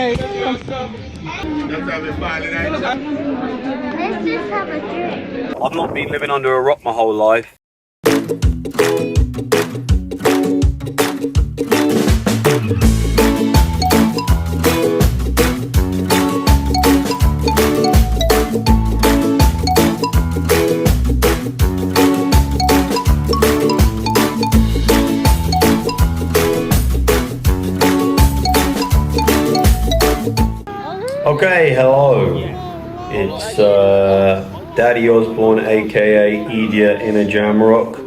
Let's just have a drink. I've not been living under a rock my whole life. Okay, hello. It's Daddy Osborne, aka Edia in a Jamrock,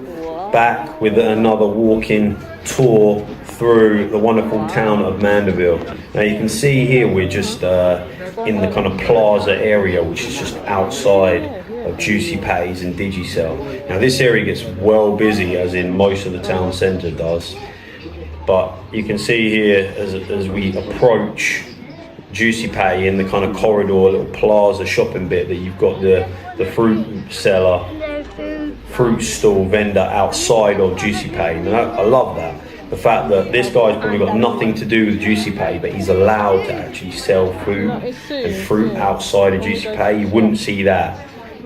back with another walking tour through the wonderful town of Mandeville. Now you can see here we're just in the kind of plaza area, which is just outside of Juici Patty's and Digicel. Now this area gets well busy, as in most of the town centre does, but you can see here as we approach Juici Patty in the kind of corridor, little plaza shopping bit, that you've got the fruit seller, fruit stall vendor outside of Juici Patty. Now I love that. The fact that this guy's probably got nothing to do with Juici Patty, but he's allowed to actually sell food and fruit outside of Juici Patty. You wouldn't see that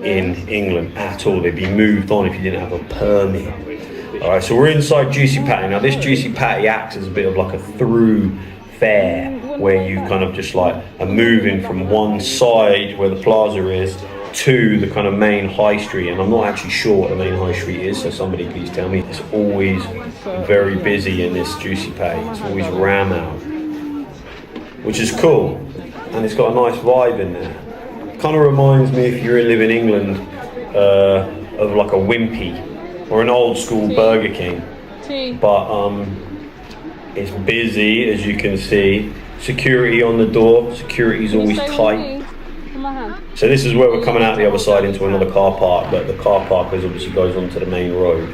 in England at all. They'd be moved on if you didn't have a permit. Alright, so we're inside Juici Patty. Now this Juici Patty acts as a bit of like a through fair, where you kind of just like are moving from one side where the plaza is to the kind of main high street. And I'm not actually sure what the main high street is, so somebody please tell me. It's always very busy in this Juici Patty. It's always ram out, which is cool, and it's got a nice vibe in there. Kind of reminds me, if you're living in England, of like a Wimpy or an old school Burger King. But it's busy, as you can see. Security on the door. Security's always tight. So this is where we're coming out the other side into another car park, but the car park obviously goes onto the main road.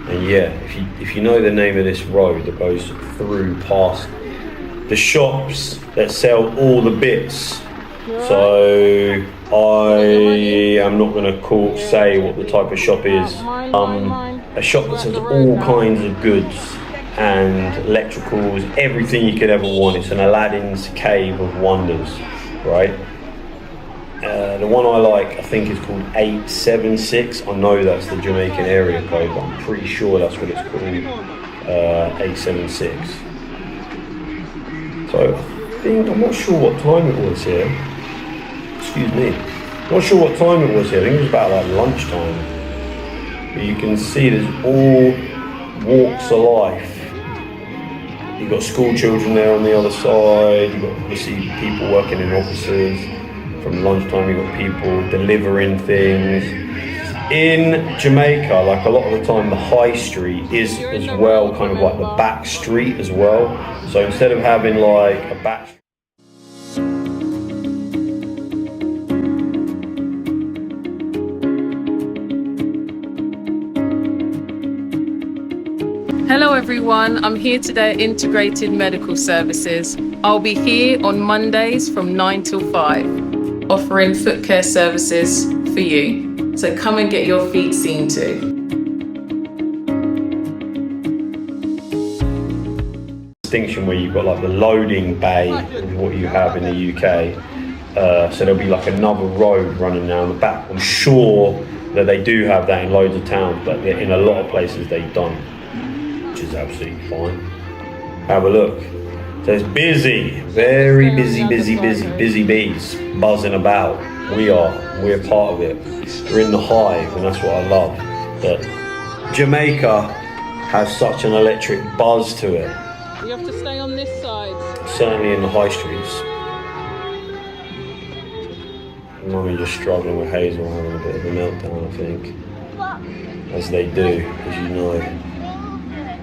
And yeah, if you know the name of this road that goes through past the shops that sell all the bits. So I am not going to say what the type of shop is. A shop that sells all kinds of goods and electricals, everything you could ever want. It's an Aladdin's cave of wonders, right? The one I like, I think, is called 876. I know that's the Jamaican area code, but I'm pretty sure that's what it's called, 876. So I'm not sure what time it was here. Excuse me. I'm not sure what time it was here. I think it was about like lunchtime. But you can see there's all walks of life. You've got school children there on the other side. You've got obviously people working in offices. From lunchtime, you've got people delivering things. In Jamaica, like a lot of the time, the high street is as well kind of like the back street as well. So instead of having like a back street, Hello everyone, I'm here today at Integrated Medical Services. I'll be here on Mondays from 9 till 5, offering foot care services for you. So come and get your feet seen to. Distinction where you've got like the loading bay of what you have in the UK. So there'll be like another road running down the back. I'm sure that they do have that in loads of towns, but in a lot of places they don't. Is absolutely fine. Have a look. So it's busy, very busy bees buzzing about. We're part of it. We're in the hive, and that's what I love. That Jamaica has such an electric buzz to it. You have to stay on this side. Certainly in the high streets. Mummy just struggling with Hazel, having a bit of a meltdown, I think. As they do, as you know.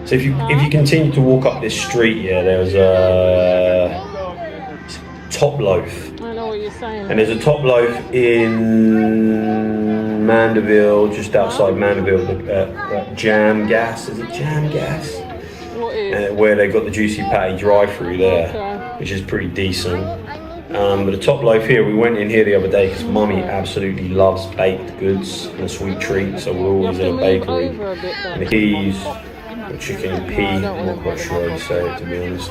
So if you continue to walk up this street, yeah, there's a Top Loaf. I know what you're saying. And there's a Top Loaf in Mandeville, just outside Mandeville, Jam Gas. Is it Jam Gas? What is? Where they got the Juici Patty drive-through there, which is pretty decent. But the Top Loaf here, we went in here the other day because Mummy absolutely loves baked goods and a sweet treat, so we're always in a bakery. And the keys, or chicken and pea, I'm not quite sure how to say it, to be honest.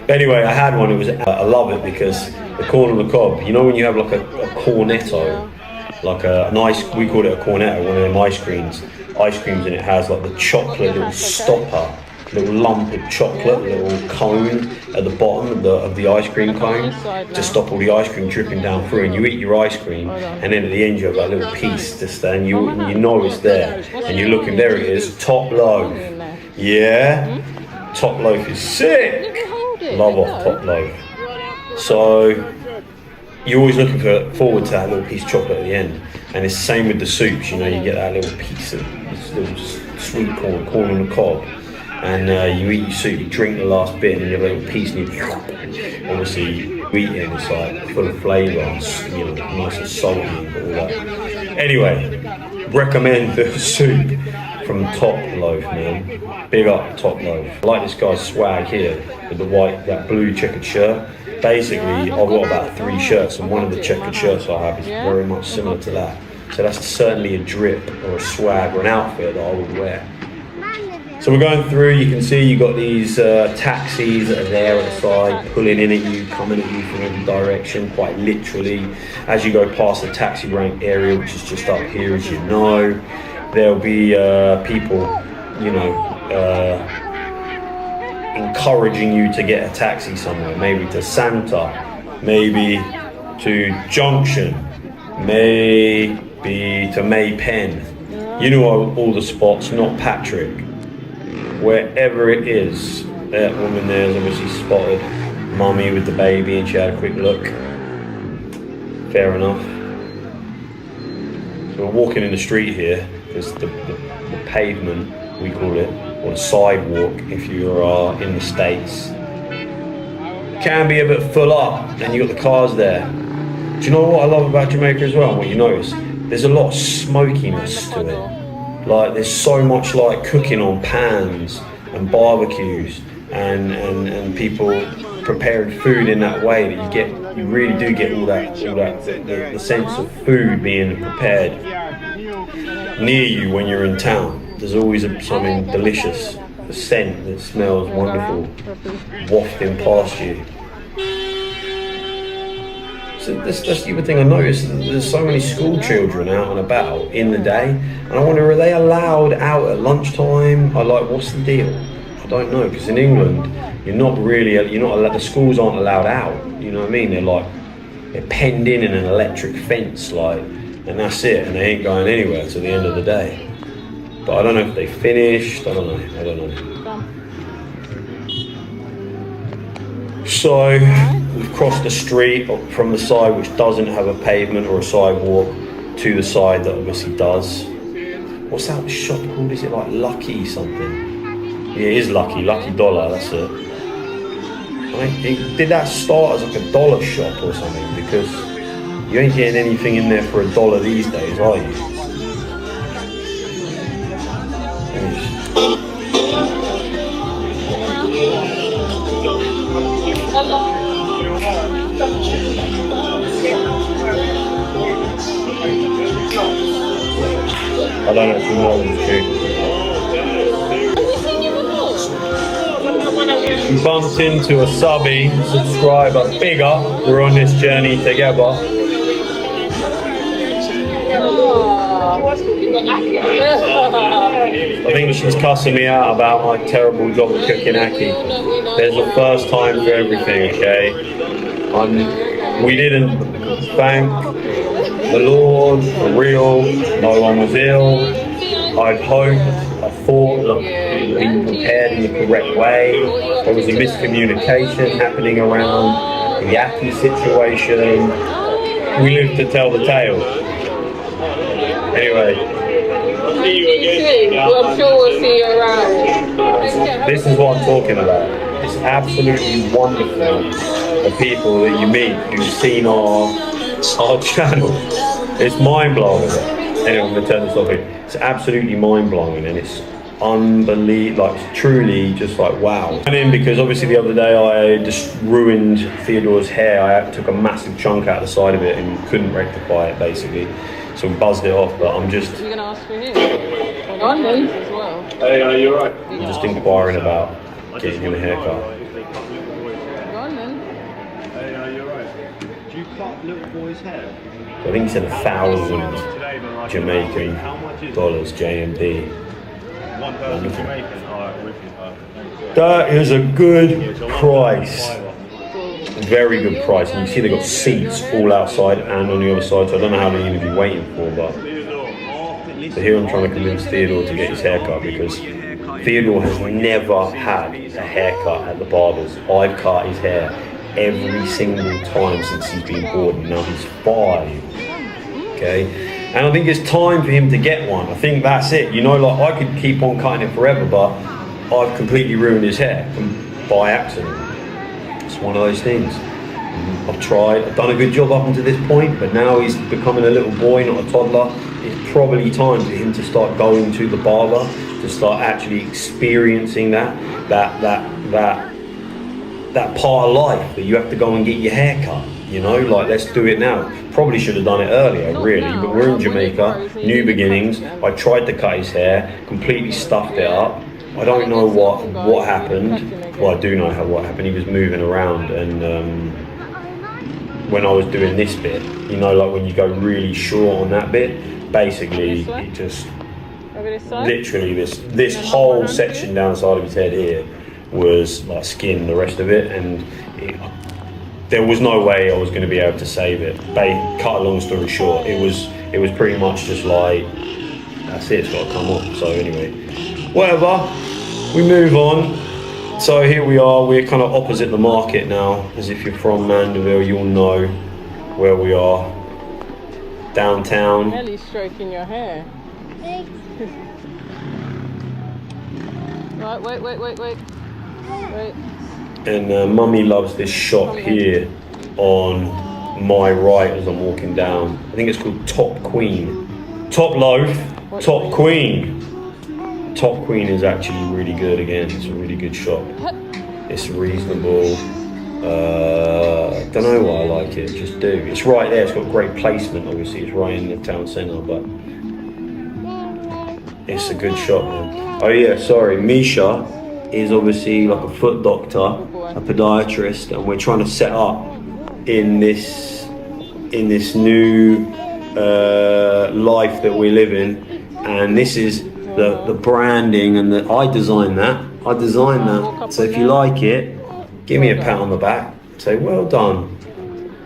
But anyway, I had one. It was I love it because the corn on the cob. You know when you have like a cornetto, like an ice. We call it a cornetto, one of them ice creams, and it has like the chocolate little stopper, little lump of chocolate, little cone at the bottom of the ice cream cone to stop all the ice cream dripping down through. And you eat your ice cream, and then at the end you have that little piece to stand. You know it's there, and you're looking. There it is, top loaf. Yeah, top loaf is sick. Love off top loaf. So you're always looking forward to that little piece of chocolate at the end. And it's the same with the soups, you know, you get that little piece of this little sweet corn on the cob. And you eat your soup, you drink the last bit, and then you have a little piece, and you obviously you eat it, and it's like full of flavour, and, you know, nice and salty, and all that. Anyway, recommend the soup from Top Loaf, man. Big up Top Loaf. I like this guy's swag here with that blue checkered shirt. Basically, I've got about 3 shirts, and one of the checkered shirts I have is very much similar to that. So that's certainly a drip or a swag or an outfit that I would wear. So we're going through, you can see you've got these taxis that are there at the side, pulling in at you, coming at you from every direction, quite literally. As you go past the taxi rank area, which is just up here, as you know, there'll be people, you know, encouraging you to get a taxi somewhere, maybe to Santa, maybe to Junction, maybe to May Pen. You know all the spots, not Patrick. Wherever it is, that woman there is obviously spotted mummy with the baby, and she had a quick look. Fair enough. So we're walking in the street here. There's the pavement, we call it, or the sidewalk if you are in the States. Can be a bit full up, and you got the cars there. Do you know what I love about Jamaica as well, and what you notice? There's a lot of smokiness to it. Like there's so much like cooking on pans and barbecues and people preparing food in that way that you really do get all that the sense of food being prepared near you when you're in town. There's always something delicious, a scent that smells wonderful wafting past you. So that's the other thing I noticed. There's so many school children out and about in the day, and I wonder, are they allowed out at lunchtime? What's the deal? I don't know, because in England, you're not allowed, the schools aren't allowed out, you know what I mean? They're penned in an electric fence, and that's it, and they ain't going anywhere till the end of the day. But I don't know if they finished, I don't know. So we've crossed the street from the side which doesn't have a pavement or a sidewalk to the side that obviously does. What's that shop called? Is it like Lucky something? Yeah, it is Lucky Dollar, that's it. Did that start as like a dollar shop or something? Because you ain't getting anything in there for $1 these days, are you? I don't actually know what it's true. We bumped into a subby subscriber, big up. We're on this journey together. I think she's cussing me out about my terrible job of cooking ackee. There's a first time for everything, okay? We didn't thank the Lord for real. No one was ill. I thought that we were being prepared in the correct way. There was a miscommunication happening around the ackee situation. We live to tell the tale. Anyway. See you again. Well, I'm sure we'll see you around. This is what I'm talking about. It's absolutely wonderful the people that you meet who've seen our channel. It's mind-blowing. Anyway, I'm going to turn this off here. It's absolutely mind-blowing, and it's unbelievable, truly just wow. And then because obviously the other day I just ruined Theodore's hair, I took a massive chunk out the side of it and couldn't rectify it basically. So we buzzed it off, but I'm just... You're going to ask for him? On me as well. Hey, are you alright? I'm just inquiring about getting him a haircut. little boy's hair? So I think he said 1,000 Jamaican dollars, JMD. 1,000 Jamaican. Alright, with you. That is a good price. Very good price. And you see they've got seats all outside and on the other side, so I don't know how long you're going to be waiting for, but so here I'm trying to convince Theodore to get his haircut because Theodore has never had a haircut at the barber's. I've cut his hair every single time since he's been born. Now he's 5. Okay? And I think it's time for him to get one. I think that's it. You know, like I could keep on cutting it forever, but I've completely ruined his hair by accident. It's one of those things. I've tried, I've done a good job up until this point, but now he's becoming a little boy, not a toddler. It's probably time for him to start going to the barber, to start actually experiencing that part of life that you have to go and get your hair cut. You know, like let's do it now. Probably should have done it earlier, really, but we're in Jamaica, new beginnings. I tried to cut his hair, completely stuffed it up. I don't know what happened. Well, I do know what happened. He was moving around, and when I was doing this bit, you know, like when you go really short on that bit, basically it just literally this whole section down the side of his head here was like skin, the rest of it, and there was no way I was going to be able to save it. Cut a long story short, it was pretty much just like that's it, it's got to come off. So anyway, whatever, we move on. So here we are, we're kind of opposite the market now. As if you're from Mandeville, you'll know where we are. Downtown. Ellie's stroking your hair. Right, wait. And Mummy loves this shop here on my right as I'm walking down. I think it's called Top Queen. Top Loaf, Top Queen. Top Queen is actually really good again. It's a really good shop. It's reasonable. Don't know why I like it, just do. It's right there, it's got great placement, obviously. It's right in the town centre, but it's a good shop, man. Oh yeah, sorry, Misha is obviously like a foot doctor, a podiatrist, and we're trying to set up in this new life that we live in, and this is the branding, and I designed that. So if you like it, give me a pat on the back. Say well done,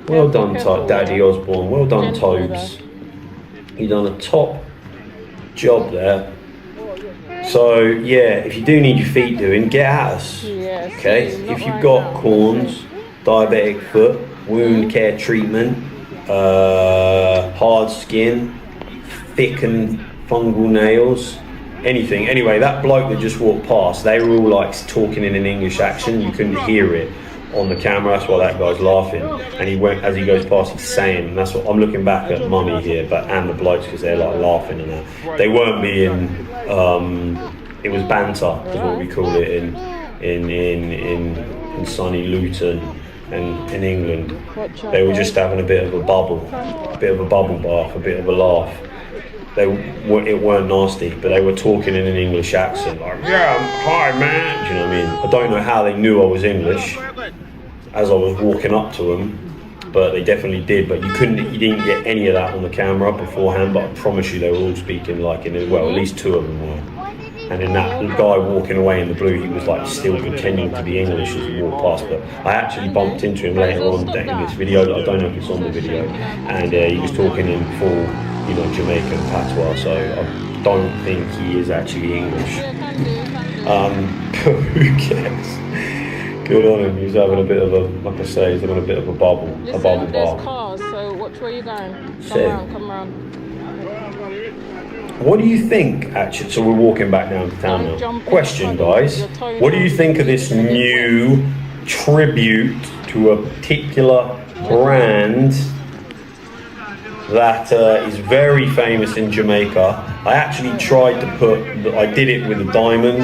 Daddy Osborne. Well done, Tobes. You done a top job there. So yeah, if you do need your feet doing, get at us. Okay, if you've got corns, diabetic foot, wound care treatment, hard skin, thick and fungal nails, anything. Anyway, that bloke that just walked past, they were all like talking in an English accent. You couldn't hear it on the camera, that's why that guy's laughing. And he went, as he goes past, he's saying, and that's what I'm looking back at Mummy here, and the blokes, because they're like laughing and that. They weren't being, it was banter, is what we call it in sunny Luton and in England. They were just having a bit of a bubble bath, a bit of a laugh. It weren't nasty, but they were talking in an English accent, like, yeah, hi man, do you know what I mean? I don't know how they knew I was English as I was walking up to them, but they definitely did. But you didn't get any of that on the camera beforehand, but I promise you they were all speaking like at least 2 of them were. And then that guy walking away in the blue, he was like still continuing to be English as he walked past. But I actually bumped into him later on in this video, I don't know if it's on the video, and he was talking in full, Jamaican patois, so I don't think he is actually English. Who cares? Good on him. He's having a bit of like I say, he's having a bit of a bubble bath. There's cars, so which way are you going? Come round. What do you think, actually? So we're walking back down to town now. Question, guys. What do you think of this new tribute to a particular brand that is very famous in Jamaica? I actually tried to I did it with a diamond,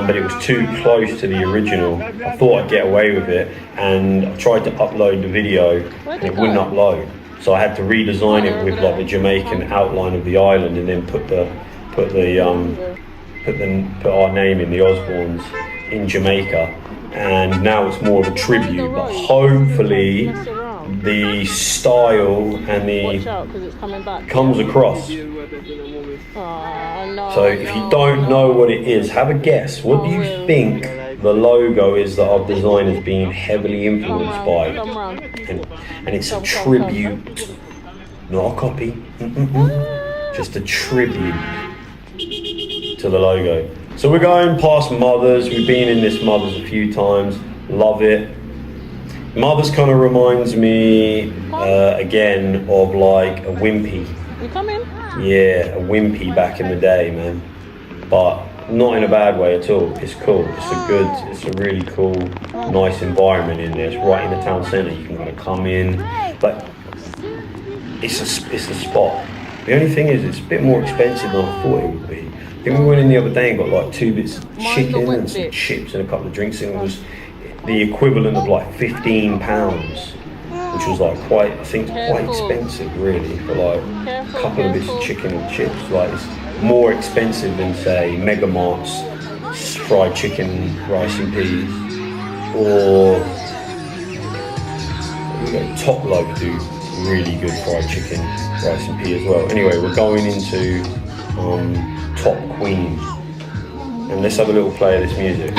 but it was too close to the original. I thought I'd get away with it, and I tried to upload the video, and it wouldn't upload. So I had to redesign it with like the Jamaican outline of the island, and then put our name in, the Osbornes in Jamaica. And now it's more of a tribute, but hopefully the style and Watch the out, because it's coming back. comes across. Oh, no. So if you don't know what it is, have a guess. What do you think the logo is that our design has been heavily influenced by? And it's a tribute, not a copy, just a tribute to the logo. So we're going past Mother's. We've been in this Mother's a few times. Love it. Mother's kind of reminds me again of like a Wimpy. You coming? Yeah, a Wimpy back in the day, man. But not in a bad way at all. It's cool. It's a really cool, nice environment in there. It's right in the town centre. You can kind of come in, but it's a spot. The only thing is, it's a bit more expensive than I thought it would be. I think we went in the other day and got like 2 bits of chicken and some chips and a couple of drinks, and it was the equivalent of like £15, which was like quite expensive really, for like a couple of bits of chicken and chips. Like it's more expensive than say Mega Mart's fried chicken, rice and peas, or Top Loaf do really good fried chicken, rice and pea as well. Anyway, we're going into Top Queen, and let's have a little play of this music.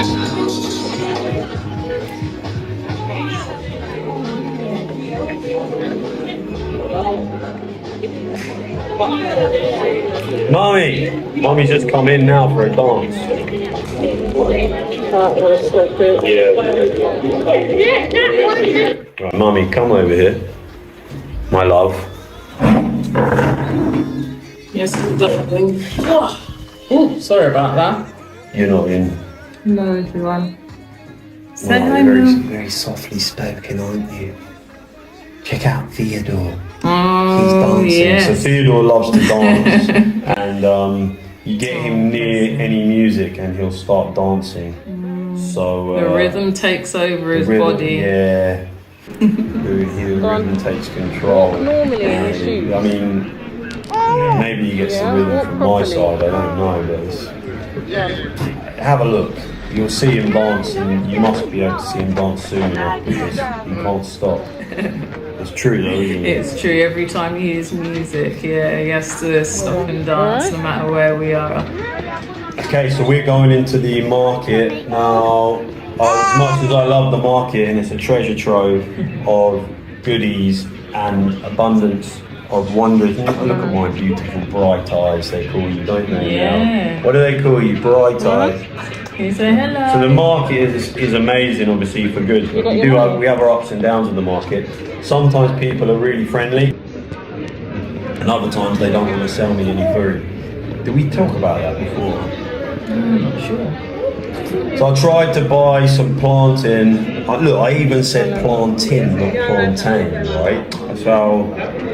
Mummy's just come in now for a dance. Right, Mummy, come over here, my love. Yes, darling. Oh, sorry about that. You're not in. Hello, everyone. Say Well, hi, you're Mum. very softly spoken, aren't you? Check out Theodore. Oh, He's dancing. yes. So Theodore loves to dance, and you get him near any music, and he'll start dancing. So The rhythm takes over his rhythm, body. Yeah. The rhythm takes control. Normally in his shoes. I mean, maybe he gets the rhythm from my side. I don't know, but have a look. You'll see him dance, and you must be able to see him dance soon enough because you can't stop. It's true though, isn't it? It's true, every time he hears music, yeah, he has to stop and dance no matter where we are. Okay, so we're going into the market now. As much as I love the market, and it's a treasure trove of goodies and abundance of wonders. Look at my beautiful bright eyes, they call you, don't they? Yeah. Now? What do they call you? Bright eyes. You say hello. So the market is amazing, obviously, for goods. But we have our ups and downs in the market. Sometimes people are really friendly, and other times they don't want to sell me any food. Did we talk about that before? I'm not sure. So I tried to buy some plantain. Look, I even said plantain, not plantain, right? That's how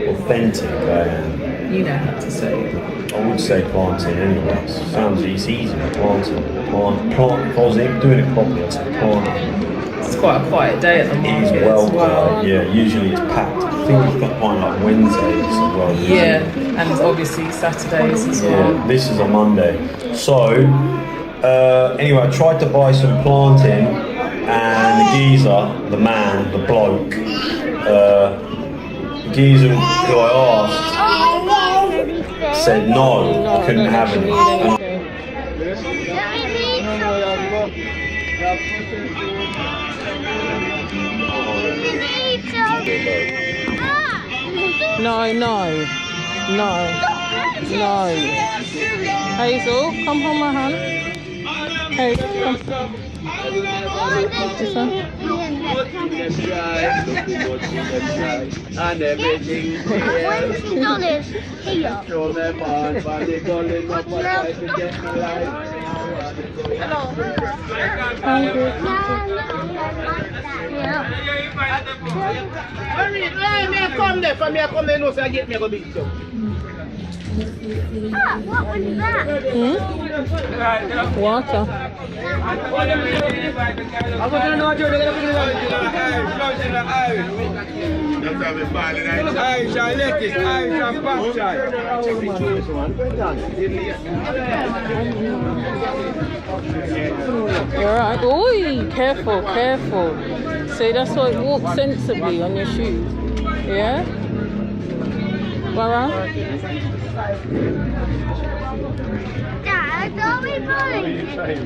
authentic I am. You know how to say it. I would say plantain anyway. Sounds easy, plantain. If I was doing it properly, I'd say plantain. It's quite a quiet day at the It market is well as well. quiet, yeah. Usually it's packed. I think we've got one like Wednesdays as well. Yeah, and obviously Saturdays as well. Yeah, this is a Monday. So, anyway, I tried to buy some plantain, and the geezer, the man, the bloke, the geezer who I asked said no, I couldn't have any. No. Hazel, come hold my hand. Hazel, come. This one? $20 here. What was that? Water. You're right. Oi, careful. So See, that's why walk sensibly on your shoes. Yeah? Barra? Dad, don't be bullying anything.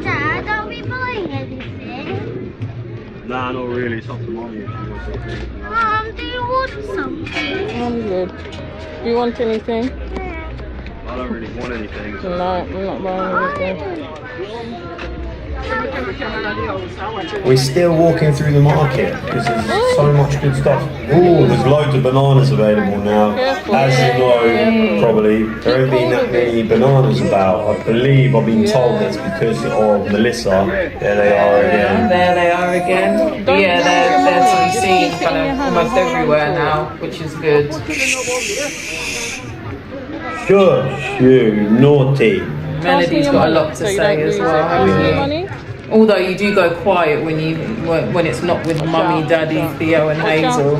Dad, don't be bullying anything. Nah, not really. It's up to mommy if she wants something. Mom, do you want something? I'm good. Do you want anything? I don't really want anything. So. No, I'm not buying anything. We're still walking through the market because there's so much good stuff. Ooh, there's loads of bananas available now. Careful. As you know, probably, there haven't been that many bananas about. I believe I've been told it's because of Melissa. There they are again. There they are again. Yeah, they're to be seen kind of almost everywhere now, which is good. Shush, you naughty. Melody's got a lot to say as well, haven't you? Although you do go quiet when it's not with mummy, daddy, Theo and Hazel.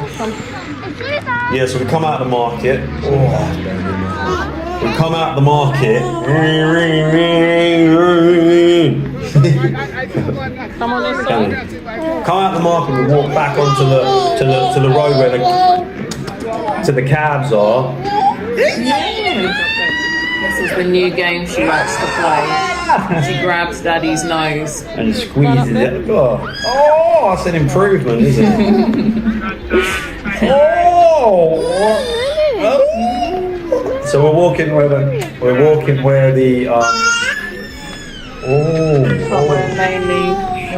Yeah, so we come out of the market. Oh, we come out of the market. Come on this side. Come out of the market. We walk back onto the road where the cabs are. This is the new game she likes to play. She grabs daddy's nose. And squeezes it. Oh, that's an improvement, isn't it? Oh! So we're walking where the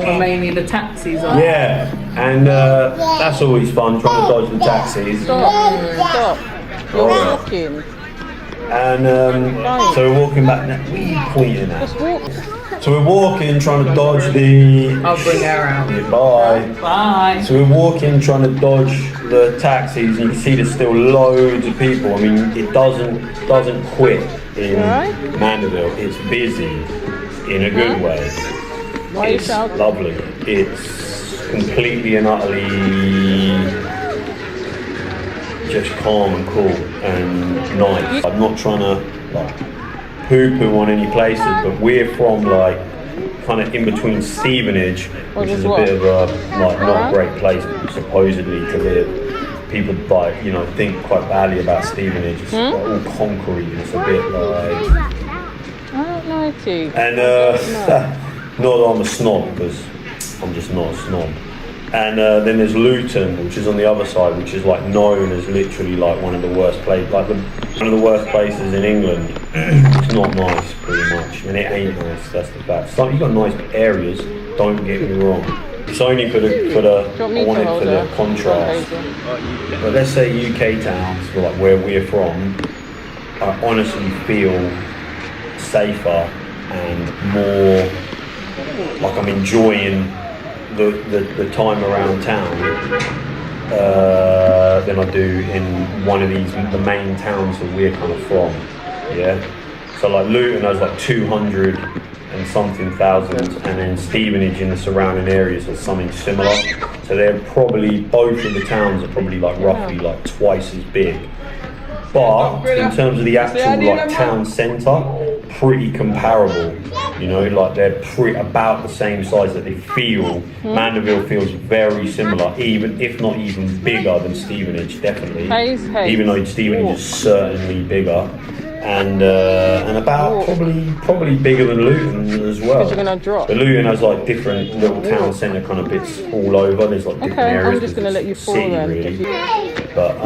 Where mainly the taxis are. yeah, and that's always fun trying to dodge the taxis. Stop. You're walking. And so we're walking back now. What are you pointing at? Just walk. So we're walking, trying to dodge the. I'll bring her out. Bye. Bye. So we're walking, trying to dodge the taxis, and you can see there's still loads of people. I mean, it doesn't quit in Mandeville. It's busy in a good way. It's lovely. It's completely and utterly just calm and cool and nice. I'm not trying to like poo-poo on any places, but we're from like kind of in between Stevenage, which is a bit of a like not a great place supposedly because people like think quite badly about Stevenage. It's like all concrete. It's a bit like I don't know too. and not that I'm a snob because I'm just not a snob. And then there's Luton, which is on the other side, which is like known as literally like one of the worst places, one of the worst places in England. It's not nice, pretty much. I mean, it ain't nice. That's the fact. You got nice areas. Don't get me wrong. It's only for the contrast. But let's say UK towns, like where we're from, I honestly feel safer and more like I'm enjoying the time around town than I do in one of the main towns that we're kind of from. Yeah. So like Luton has like 200 and something thousand, and then Stevenage in the surrounding areas has something similar. So they're probably both of the towns are probably like roughly like twice as big. But in terms of the actual like town centre, pretty comparable. Like they're about the same size that they feel. Mandeville feels very similar, even if not even bigger than Stevenage, definitely. Even though Stevenage is certainly bigger, and about probably bigger than Luton as well. You're gonna drop. But Luton has like different little town centre kind of bits all over. There's like different areas. I'm just gonna let you fall then. Really. But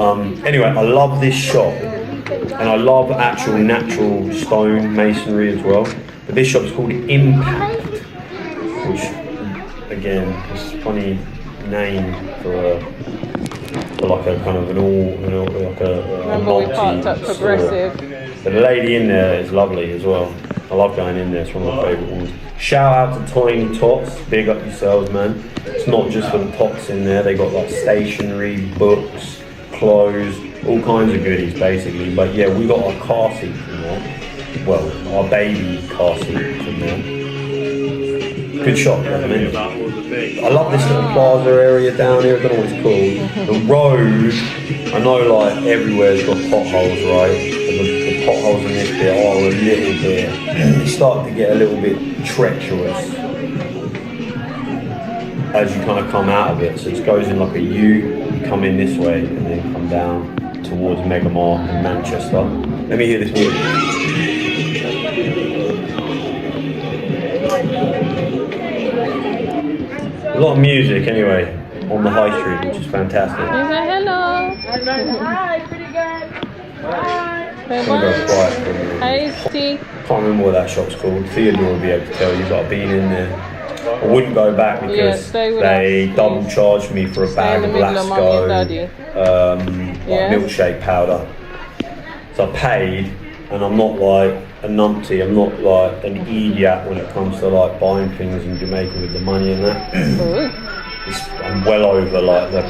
anyway, I love this shop, and I love actual natural stone masonry as well. But this shop is called Impact, which again is a funny name for like a kind of a multi Progressive. But the lady in there is lovely as well. I love going in there. It's one of my favourite ones. Shout out to Tiny Tots. Big up yourselves, man. It's not just for the tots in there. They got like stationery, books, clothes, all kinds of goodies basically. But yeah, we got our car seat from there. Well, our baby car seat from there. Good shop, recommend it. I love this little plaza area down here. I don't know what it's called. The road, I know like everywhere's got potholes, right? But the potholes in this bit are a little bit, it's starting to get a little bit treacherous. as you kind of come out of it. So it goes in like a U, you come in this way and then come down towards Megamart in Manchester. Let me hear this music. A lot of music anyway on the high street, which is fantastic. You say hello. Hi, pretty good. Hi. I'm gonna go quiet for a minute. Hey, Steve. Can't remember what that shop's called. Theodore will be able to tell you, but I've been in there. I wouldn't go back because stay with they us, double please. charged me for a Stay bag in of the middle of Mummy and Daddy. like milkshake powder. So I paid, and I'm not like a numpty, I'm not like an idiot when it comes to like buying things in Jamaica with the money and that. I'm well over like the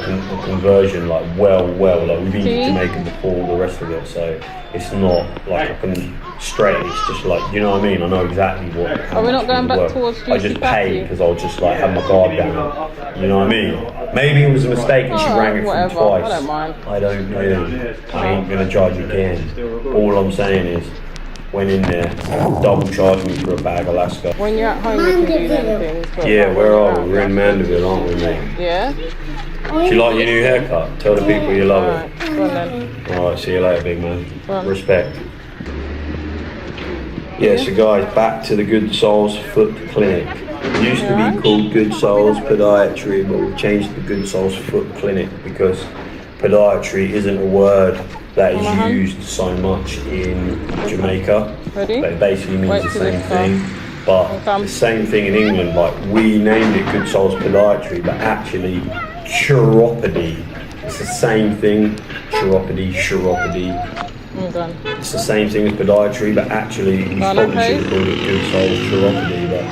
conversion, like well, like we've been to Jamaica before, all the rest of it, so it's not like I can straight, it's just like, you know what I mean, I know exactly what. Are we not going back towards Juici I just Patty? paid because I'll just like have my guard down, you know what I mean? Maybe it was a mistake and she rang it whatever, from twice. I don't mind. I don't know, I ain't gonna charge again. All I'm saying is, went in there, double charged me for a bag of Alaska. When you're at home, you can do them things. But Yeah, where are we? We're in Mandeville, aren't we, mate? Yeah? Do you like your new haircut? Tell the people you love Alright, it. go on then. Alright, see you later, big man. Well. Respect. Yeah, so guys, back to the Good Souls Foot Clinic. It used to be called Good Souls Podiatry, but we've changed to Good Souls Foot Clinic because podiatry isn't a word that is used so much in Jamaica. Ready? But it basically means Wait the till same this thing. But the same thing in England, like we named it Good Souls Podiatry, but actually Chiropody. It's the same thing. Chiropody. I'm done. It's the same thing as podiatry, but actually we probably should have called it Good Souls Chiropody, but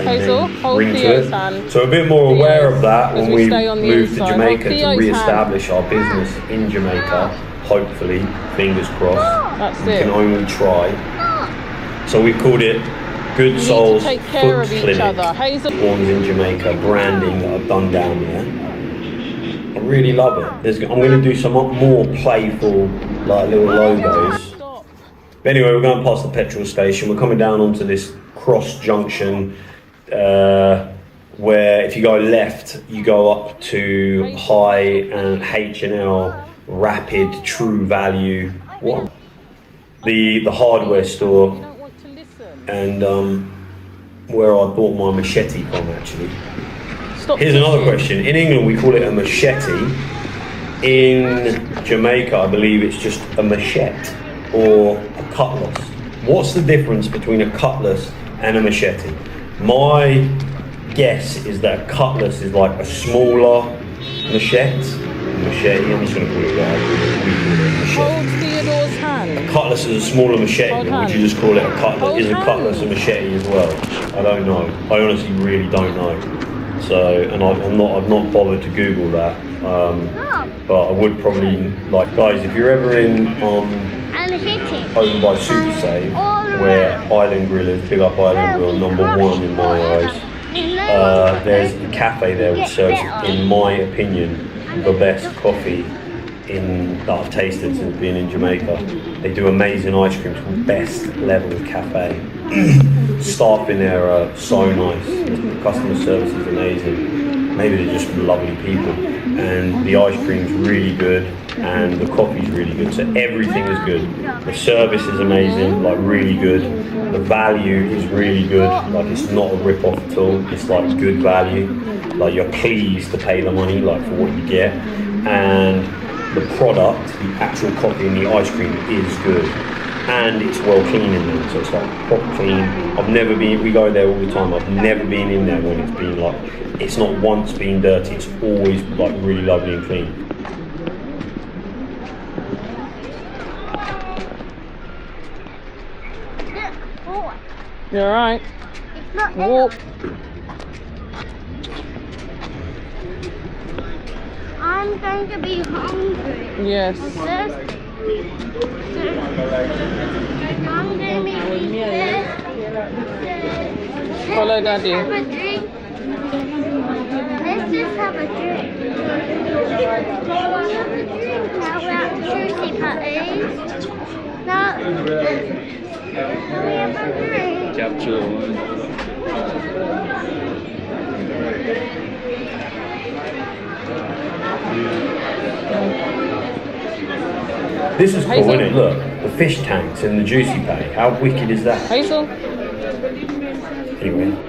Hazel, hold ring to Theo's it. hand. So a bit more aware of that when we stay on the move to inside. Jamaica Hold to Theo's re-establish our business in Jamaica. Hopefully, fingers crossed. That's we it. can only try. So we called it Good Souls take care Foot of each Clinic. other. Hazel. Ones in Jamaica, branding that I've done down there. I really love it. I'm going to do some more playful, like little logos. But anyway, we're going past the petrol station. We're coming down onto this cross junction where if you go left, you go up to High and H&L, Rapid, True Value. What? The hardware store, and where I bought my machete from actually. Here's another question. In England, we call it a machete. In Jamaica, I believe it's just a machete or a cutlass. What's the difference between a cutlass and a machete? My guess is that a cutlass is like a smaller machete. I'm just going to call it that. Hold Theodore's hand. A cutlass is a smaller machete, or would you just call it a cutlass? Is a cutlass a machete as well? I don't know. I honestly really don't know. So, and I've not bothered to Google that. But I would probably, like, guys, if you're ever in over by Super Save, where Island Grill is, big up Island Grill, #1 in my eyes. There's a cafe there which serves, in my opinion, the best coffee that I've tasted since being in Jamaica. They do amazing ice cream. It's called Best Level Cafe. Staff in there are so nice. The customer service is amazing. Maybe they're just lovely people. And the ice cream's really good, and the coffee's really good. So everything is good. The service is amazing, like really good. The value is really good. Like it's not a rip-off at all. It's like good value. Like you're pleased to pay the money, like for what you get. And the product, the actual coffee and the ice cream is good. And it's well clean in there, so it's like proper clean. I've never been, we go there all the time, I've never been in there when it's been like, it's not once been dirty, it's always like really lovely and clean. You alright? Walk. I'm going to be hungry. Yes. I'm going to be this. Follow Daddy. Have a drink. Let's just have a drink. Now we're at Juici Patty. Now we have a drink. Capture. This is cool, Hazel? isn't it? Look, the fish tanks in the Juici Patty. How wicked is that? Hazel? Anyway.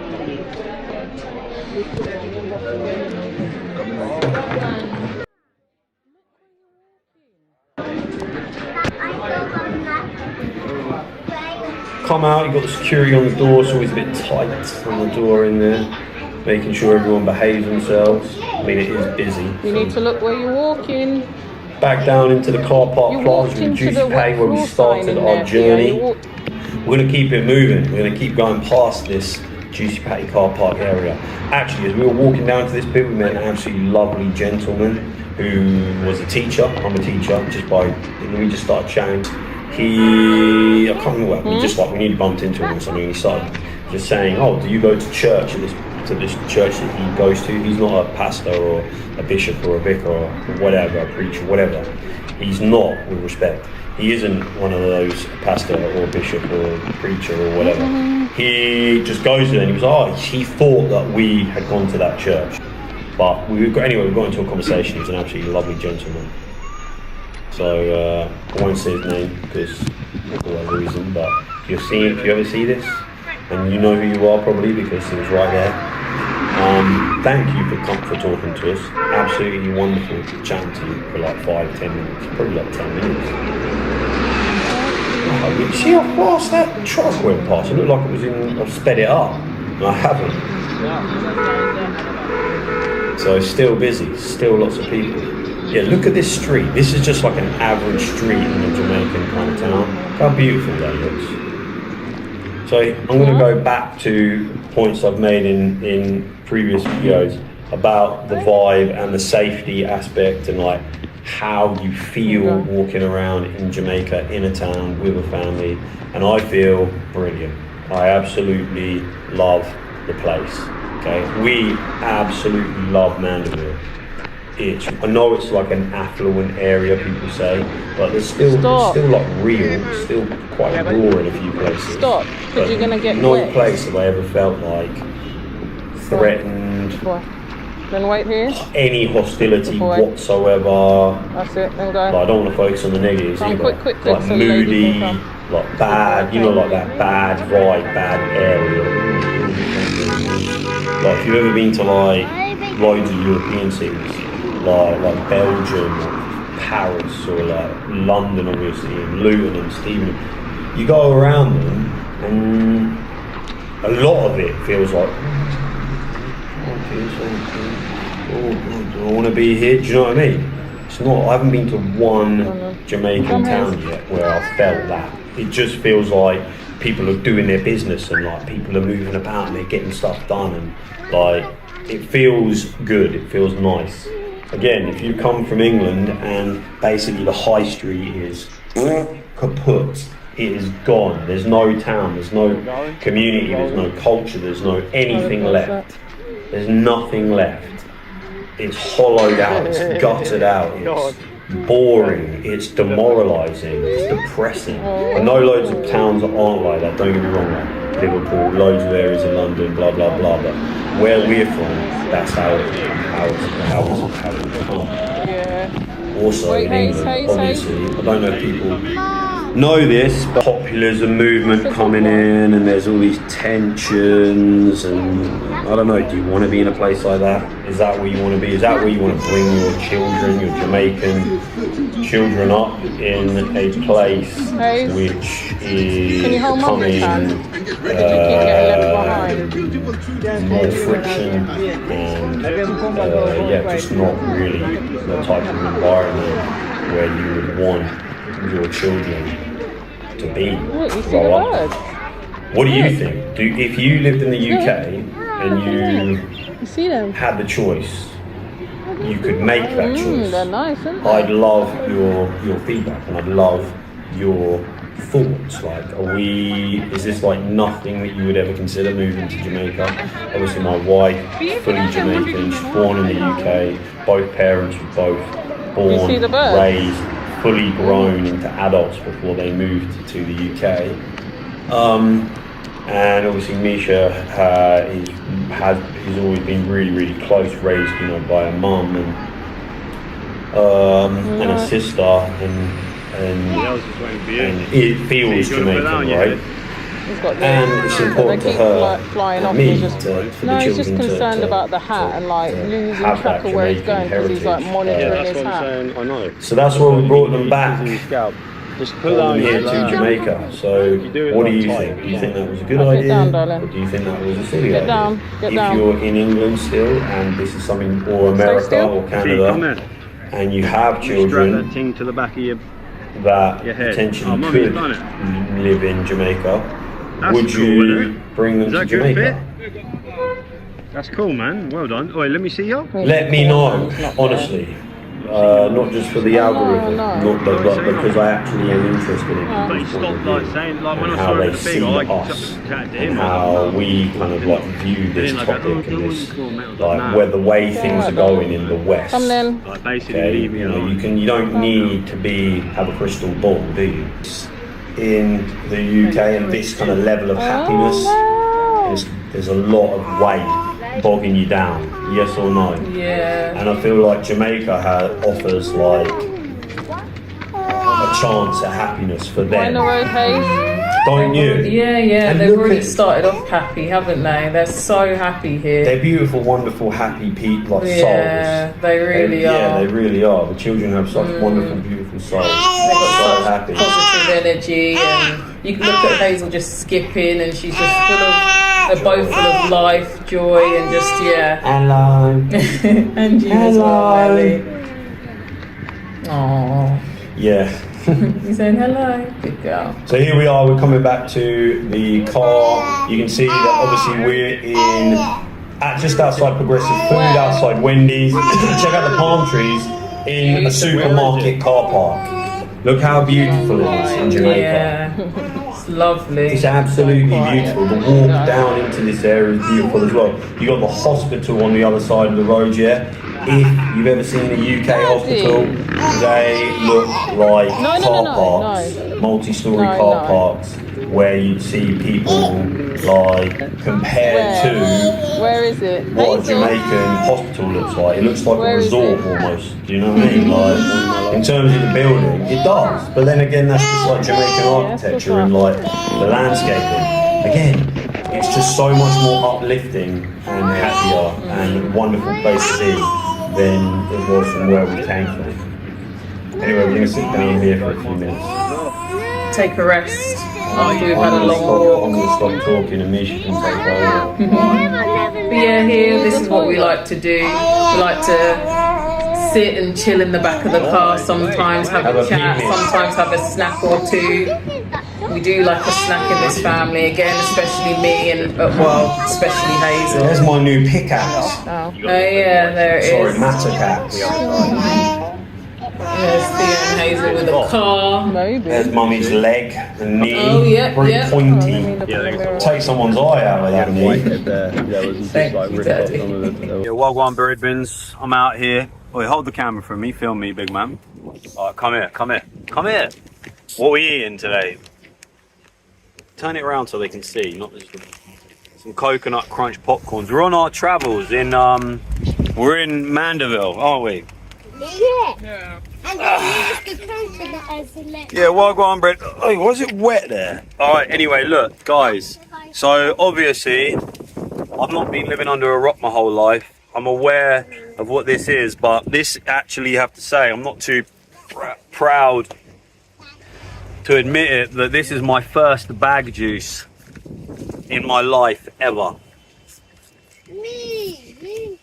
Come out, you've got the security on the door, it's always a bit tight on the door in there, making sure everyone behaves themselves. I mean, it is busy. You need to look where you're walking. Back down into the car park You plaza walked with into Juici the Patty where we floor sign started in our there. journey. Yeah, you walked- We're going to keep it moving. We're going to keep going past this Juici Patty car park area. Actually, as we were walking down to this bit, we met an absolutely lovely gentleman who was a teacher. I'm a teacher. We just started chatting. I can't remember what, we nearly bumped into him or something. He started just saying, "Oh, do you go to church to this church that he goes to?" He's not a pastor or a bishop or a vicar or whatever, a preacher, whatever. He's not, with respect. He isn't one of those pastor or bishop or preacher or whatever. He just goes there and he was, he thought that we had gone to that church. But we got into a conversation. He's an absolutely lovely gentleman. So I won't say his name because for whatever reason, but if you ever see this, and you know who you are probably because he was right there. Thank you for talking to us. Absolutely wonderful chatting to you for like 5-10 minutes, probably like 10 minutes. Oh, you see how fast that truck went past? It looked like it was I've sped it up, and I haven't. So it's still busy, still lots of people. Yeah, look at this street. This is just like an average street in a Jamaican kind of town. How beautiful that looks. So I'm going to go back to points I've made in previous videos about the vibe and the safety aspect and like how you feel walking around in Jamaica in a town with a family. And I feel brilliant. I absolutely love the place. Okay, we absolutely love Mandeville. I know it's like an affluent area, people say, but it's still like real, it's still quite raw in a few places. Stop, because you're going to get no wet. place have I ever felt like threatened, Then wait here. any hostility whatsoever. That's it, then go. Like, I don't want to focus on the negatives Come either. quick, like so the moody, lady can come. like bad, like that bad vibe, bad area. Like if you've ever been to like loads of European cities, like Belgium, or Paris, or like London, obviously, and Luton and Stevenage, you go around them, and a lot of it feels like, do I want to be here? Do you know what I mean? It's not. I haven't been to one Jamaican town yet where I felt that. It just feels like people are doing their business and like people are moving about and they're getting stuff done and like it feels good. It feels nice. Again, if you come from England and basically the high street is kaput, it is gone. There's no town, there's no community, there's no culture, there's no anything left. There's nothing left. It's hollowed out, it's gutted out, it's boring, it's demoralising, it's depressing. I know loads of towns that aren't like that, don't get me wrong, like Liverpool, loads of areas in London, blah blah blah, but where we're from, that's how it's become. Yeah. Also in England, obviously, I don't know if people know this, but populism movement coming in and there's all these tensions and I don't know, do you want to be in a place like that? Is that where you want to be? Is that where you want to bring your children, your Jamaican children up in a place which is becoming more friction and just not really the type of environment where you would want your children to be. Grow up. What do you think? If you lived in the UK and you had the choice, you could make that choice. They're nice, aren't they? I'd love your feedback and I'd love your thoughts. Like, is this like nothing that you would ever consider moving to Jamaica? Obviously my wife, fully Jamaican, she's born in the UK, both parents were both born, raised, fully grown into adults before they moved to the UK. And obviously Misha he's always been really close, raised, you know, by a mum and a sister, and it feels Jamaican, right? And it's important to her, and me, for the he's just children concerned to about the hat and like losing have track that of where he's Jamaican going because he's like heritage. monitoring That's his what I'm hat. saying. I know. So that's why we brought them back Just put down here your to Jamaica. So what do you think? Do you think that was a good Get idea, down, darling. or do you think that was a silly Get idea? down, get if down. you're in England still, and this is something, or America still. or Come Canada, here. and you have Strap that children thing to the back of your that your head. potentially Oh, Mum, could you've done it. live in Jamaica, That's would cool, you isn't it? bring them Is to that good Jamaica? That's cool, man. Well done. Wait, let me see you. Let me know, honestly. Not just for the algorithm, not because I actually am interested in But he people's point of stopped like view saying, like when and I how saw him they at the see thing, I like us chatted to and him. how we kind of like view this Then I go, topic oh, and this, cool, mate. I was like nah. where the way things are going in the West. Come then. Like basically Okay, leave me you know, alone. you don't need to have a crystal ball, do you? In the UK and this kind of level of happiness, there's a lot of weight bogging you down. Yes or no? Yeah. And I feel like Jamaica offers like a chance at happiness for Right in them. the road, Hayes. Don't you? Yeah, And they've look already at- started off happy, haven't they? They're so happy here. They're beautiful, wonderful, happy people, like Yeah, souls. they really are. Yeah, they really are. The children have such wonderful, beautiful souls. They've got So such happy. positive energy, and you can look at Hazel just skipping, and she's just full of. They're both full of life, joy, and just Hello. and you as well, Ellie. Aww. Yeah. He's saying hello, good girl. So here we are, we're coming back to the car. You can see that obviously we're just outside Progressive Food, outside Wendy's. Check out the palm trees in a supermarket car park. Look how beautiful it is in Jamaica. Yeah, it's lovely. It's absolutely beautiful. The walk down into this area is beautiful as well. You got the hospital on the other side of the road, yeah? If you've ever seen a UK hospital, they look like car parks, multi-story car parks, where you'd see people like compared to Where is it? what a Hazel? Jamaican hospital looks like. It looks like Where a is resort it? almost. Do you know what I mean? Like in terms of the building, it does. But then again, that's just like Jamaican architecture and like the landscaping. Again, it's just so much more uplifting and happier and wonderful place to be than it was from where we came from. Anyway, we're going to sit down here for a few minutes. Take a rest after we've had a I'm long going walk. to stop talking and Misha can take over. But yeah, here, this is what we like to do. We like to sit and chill in the back of the car, sometimes have a chat, sometimes have a snack or two. We do like a snack in this family, again, especially me and, especially Hazel. There's my new pickaxe. Oh yeah, there it Sorry, is. Mattercax. There's Theo and Hazel with a car. Maybe. There's mummy's leg and knee. Oh, yeah, very yeah. pointy. Yeah, Take someone's eye out of that knee. there was Thank you, Daddy. Yeah, Wagwan bird bins. I'm out here. Wait, hold the camera for me. Film me, big man. Alright, come here. What are we eating today? Turn it around so they can see. Not this. Some coconut crunch popcorns. We're on our travels in we're in Mandeville, aren't we? Yeah. And then use the coconut as a lip. Yeah, Wagwan bread. Oh, was it wet there? Alright, anyway, look, guys. So obviously I've not been living under a rock my whole life. I'm aware of what this is, but this actually, you have to say, I'm not too proud to admit it, that this is my first bag juice in my life ever. Me.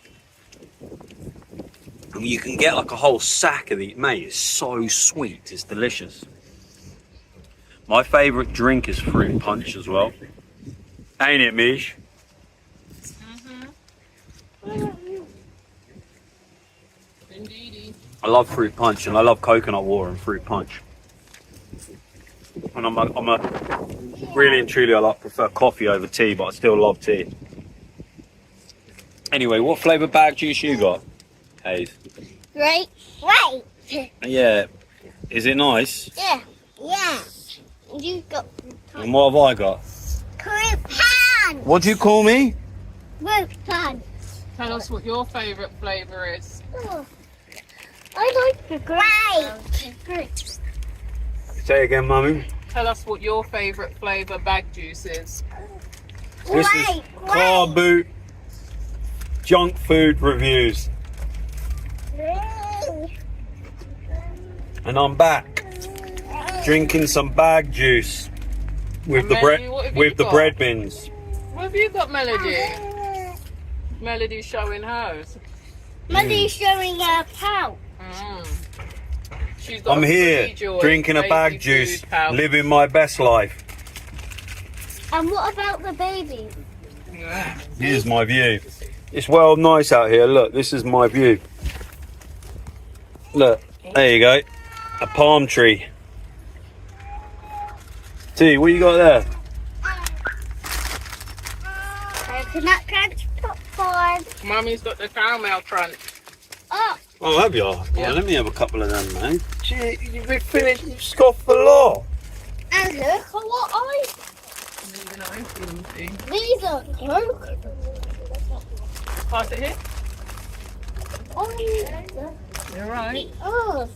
And you can get like a whole sack of these, mate. It's so sweet, it's delicious. My favourite drink is fruit punch as well. Ain't it, Mish? I love fruit punch and I love coconut water and fruit punch. And I'm a really and truly, I prefer coffee over tea, but I still love tea. Anyway, what flavour bag juice you got, Hayes? Right. Yeah, is it nice? Yeah. You got And what have I got? crepe pants. What do you call me? Rope pants. Tell us what your favourite flavour is. Oh. I like the grape. Say again, mummy. Tell us what your favourite flavour bag juice is. This is car boot junk food reviews. And I'm back drinking some bag juice with And the Melody, what have you with the got? bread bins. What have you got, Melody? Melody's showing hers. Mother's showing her pouch. She's got I'm a here Free Joy drinking a baby bag food juice, pouch. living my best life. And what about the baby? Here's my view. It's well nice out here. Look, this is my view. Look, there you go. A palm tree. T, what you got there? Coconut crunch popcorn. Mummy's got the caramel crunch. Oh, Oh, have you? Yeah. Well, let me have a couple of them, mate. Gee, you've been finished. You've scoffed the lot. and look at what I. These are Coke. Pass it here. Oh, You're right. oh.